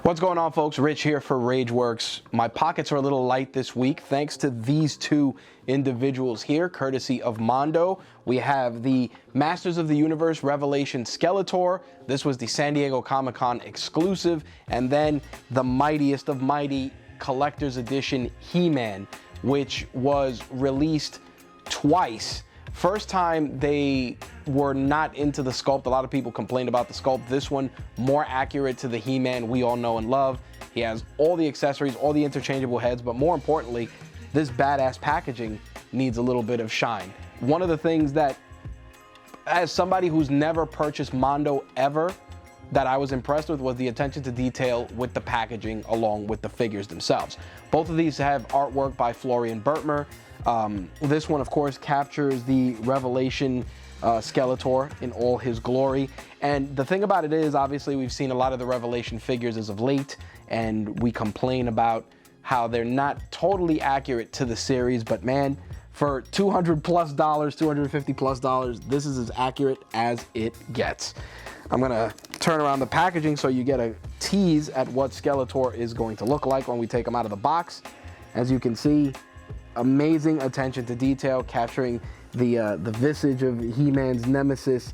What's going on, folks? Rich here for RageWorks. My pockets are a little light this week thanks to these two individuals here, courtesy of Mondo. We have the Masters of the Universe Revelations Skeletor. This was the San Diego Comic-Con exclusive. And then the mightiest of mighty collector's edition He-Man, which was released twice. First time they were not into the sculpt. A lot of people complained about the sculpt. This one more accurate to the He-Man we all know and love. He has all the accessories, all the interchangeable heads, but more importantly, this badass packaging needs a little bit of shine. One of the things that, as somebody who's never purchased Mondo ever, that I was impressed with was the attention to detail with the packaging along with the figures themselves. Both of these have artwork by Florian Bertmer. This one, of course, captures the Revelation Skeletor in all his glory. And the thing about it is, obviously, we've seen a lot of the Revelation figures as of late, and we complain about how they're not totally accurate to the series, but man, for $200+ $250+, this is as accurate as it gets. I'm gonna turn around the packaging so you get a tease at what Skeletor is going to look like when we take him out of the box. As you can see, amazing attention to detail, capturing the visage of He-Man's nemesis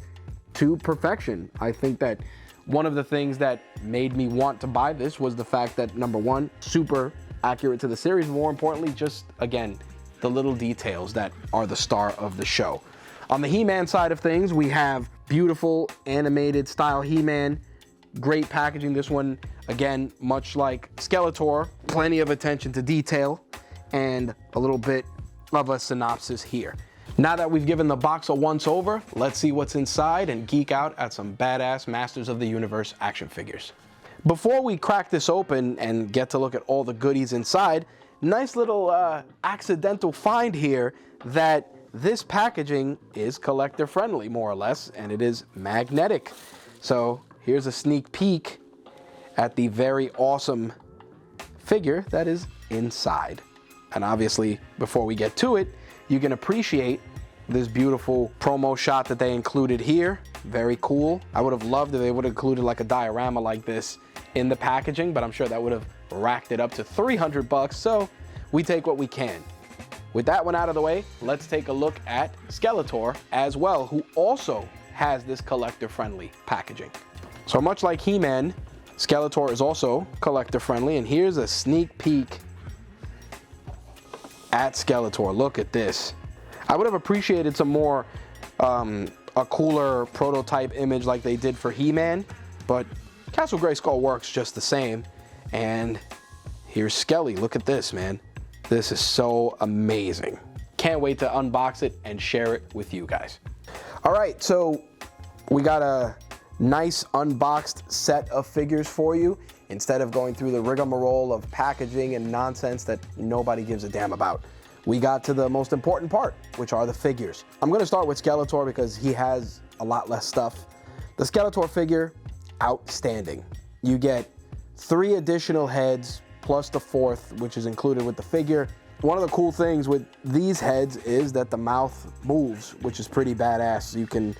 to perfection. I think that one of the things that made me want to buy this was the fact that, number one, super accurate to the series, more importantly, just, again, the little details that are the star of the show. On the He-Man side of things, we have beautiful animated style He-Man, great packaging. This one, again, much like Skeletor, plenty of attention to detail, and a little bit of a synopsis here. Now that we've given the box a once over, let's see what's inside and geek out at some badass Masters of the Universe action figures. Before we crack this open and get to look at all the goodies inside, nice little accidental find here that this packaging is collector friendly, more or less, and it is magnetic. So here's a sneak peek at the very awesome figure that is inside. And obviously, before we get to it, you can appreciate this beautiful promo shot that they included here. Very cool. I would have loved if they would have included like a diorama like this in the packaging, but I'm sure that would have racked it up to $300, so we take what we can. With that one out of the way, let's take a look at Skeletor as well, who also has this collector-friendly packaging. So much like He-Man, Skeletor is also collector-friendly, and here's a sneak peek at Skeletor. Look at this. I would have appreciated some more, a cooler prototype image like they did for He-Man, but Castle Grayskull works just the same. And here's Skelly. Look at this, man. This is so amazing. Can't wait to unbox it and share it with you guys. All right, so we got a nice unboxed set of figures for you, instead of going through the rigmarole of packaging and nonsense that nobody gives a damn about. We got to the most important part, which are the figures. I'm gonna start with Skeletor because he has a lot less stuff. The Skeletor figure, outstanding. You get 3 additional heads, plus the 4th, which is included with the figure. One of the cool things with these heads is that the mouth moves, which is pretty badass. You can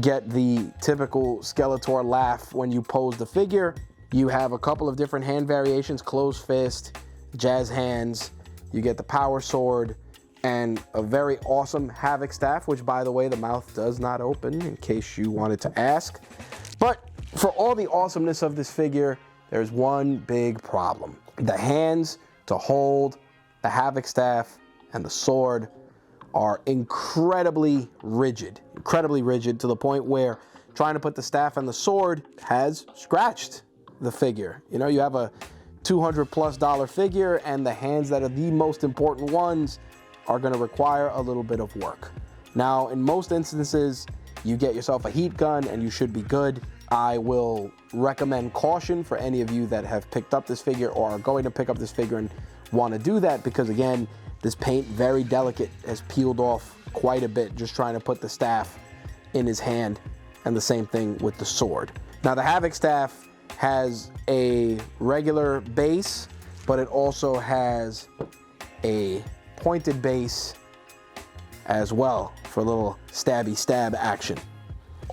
get the typical Skeletor laugh when you pose the figure. You have a couple of different hand variations, closed fist, jazz hands. You get the power sword and a very awesome Havoc staff, which, by the way, the mouth does not open, in case you wanted to ask. But for all the awesomeness of this figure, there's one big problem. The hands to hold the Havoc staff and the sword are incredibly rigid to the point where trying to put the staff and the sword has scratched the figure. You know, you have a $200+ figure, and the hands that are the most important ones are going to require a little bit of work. Now, in most instances, you get yourself a heat gun and you should be good. I will recommend caution for any of you that have picked up this figure or are going to pick up this figure and want to do that, because again, this paint, very delicate, has peeled off quite a bit just trying to put the staff in his hand, and the same thing with the sword. Now, the Havoc staff has a regular base, but it also has a pointed base as well for a little stabby stab action.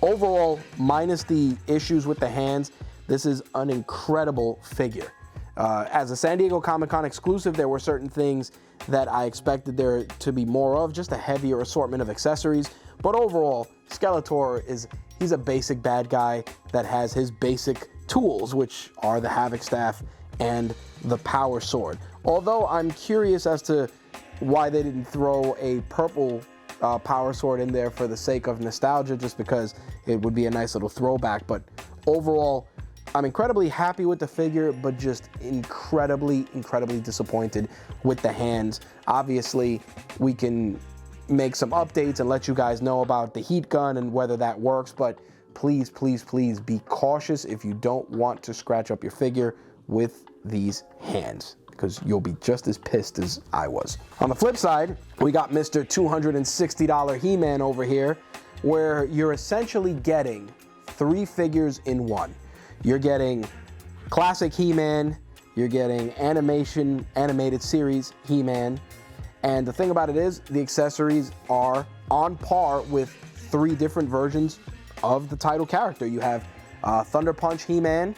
Overall, minus the issues with the hands, this is an incredible figure. As a San Diego Comic-Con exclusive, there were certain things that I expected there to be more of, just a heavier assortment of accessories. But overall, Skeletor he's a basic bad guy that has his basic tools, which are the Havoc Staff and the Power Sword. Although I'm curious as to why they didn't throw a purple Power Sword in there for the sake of nostalgia, just because it would be a nice little throwback. But overall, I'm incredibly happy with the figure, but just incredibly disappointed with the hands. Obviously, we can make some updates and let you guys know about the heat gun and whether that works, but please be cautious if you don't want to scratch up your figure with these hands, because you'll be just as pissed as I was. On the flip side, we got Mr. $260 He-Man over here, where you're essentially getting 3 figures in one. You're getting classic He-Man, you're getting animated series He-Man, and the thing about it is the accessories are on par with 3 different versions of the title character. You have Thunder Punch He-Man,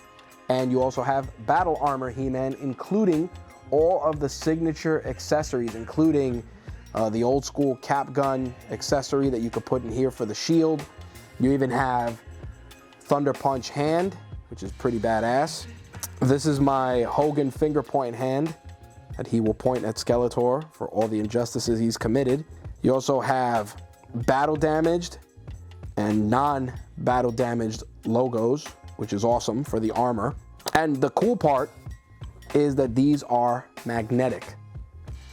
and you also have Battle Armor He-Man, including all of the signature accessories, including the old school cap gun accessory that you could put in here for the shield. You even have Thunder Punch hand, which is pretty badass. This is my Hogan finger point hand that he will point at Skeletor for all the injustices he's committed. You also have battle damaged and non-battle damaged logos, which is awesome for the armor. And the cool part is that these are magnetic.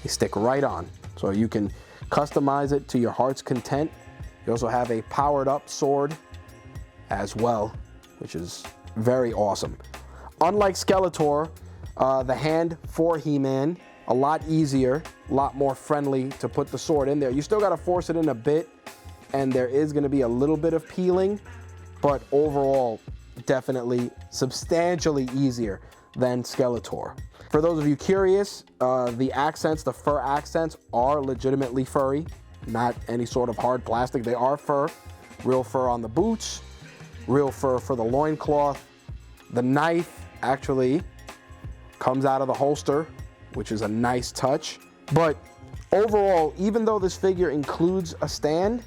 They stick right on, so you can customize it to your heart's content. You also have a powered up sword as well, which is very awesome. Unlike Skeletor, the hand for He-Man, a lot easier, a lot more friendly to put the sword in there. You still got to force it in a bit, and there is going to be a little bit of peeling, but overall, definitely substantially easier than Skeletor. For those of you curious, the accents, the fur accents, are legitimately furry, not any sort of hard plastic. They are fur, real fur on the boots, real fur for the loincloth. The knife actually comes out of the holster, which is a nice touch. But overall, even though this figure includes a stand,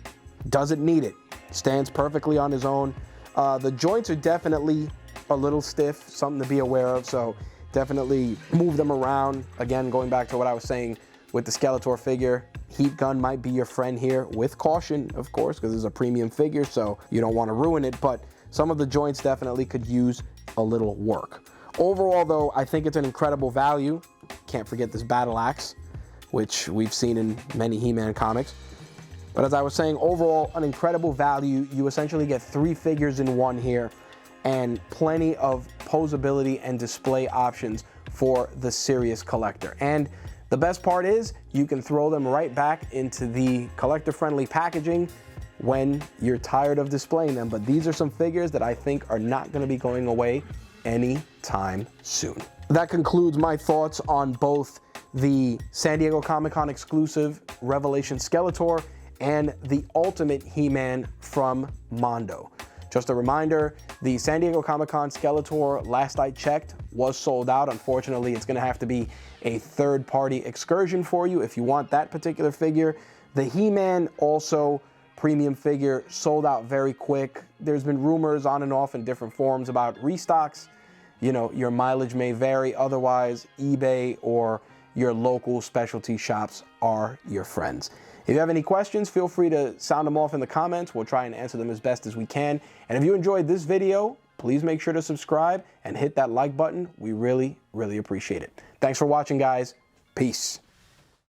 doesn't need it. Stands perfectly on his own. The joints are definitely a little stiff, something to be aware of, so definitely move them around. Again, going back to what I was saying with the Skeletor figure, heat gun might be your friend here, with caution, of course, because it's a premium figure, so you don't want to ruin it, but some of the joints definitely could use a little work. Overall, though, I think it's an incredible value. Can't forget this battle axe, which we've seen in many He-Man comics. But as I was saying, overall, an incredible value. You essentially get 3 figures in one here, and plenty of posability and display options for the serious collector. And the best part is you can throw them right back into the collector-friendly packaging when you're tired of displaying them. But these are some figures that I think are not going to be going away anytime soon. That concludes my thoughts on both the San Diego Comic-Con exclusive Revelation Skeletor and the Ultimate He-Man from Mondo. Just a reminder, the San Diego Comic-Con Skeletor, last I checked, was sold out. Unfortunately, it's going to have to be a third-party excursion for you if you want that particular figure. The He-Man, also premium figure, sold out very quick. There's been rumors on and off in different forms about restocks. You know, your mileage may vary. Otherwise, eBay or your local specialty shops are your friends. If you have any questions, feel free to sound them off in the comments. We'll try and answer them as best as we can. And if you enjoyed this video, please make sure to subscribe and hit that like button. We really appreciate it. Thanks for watching, guys. Peace.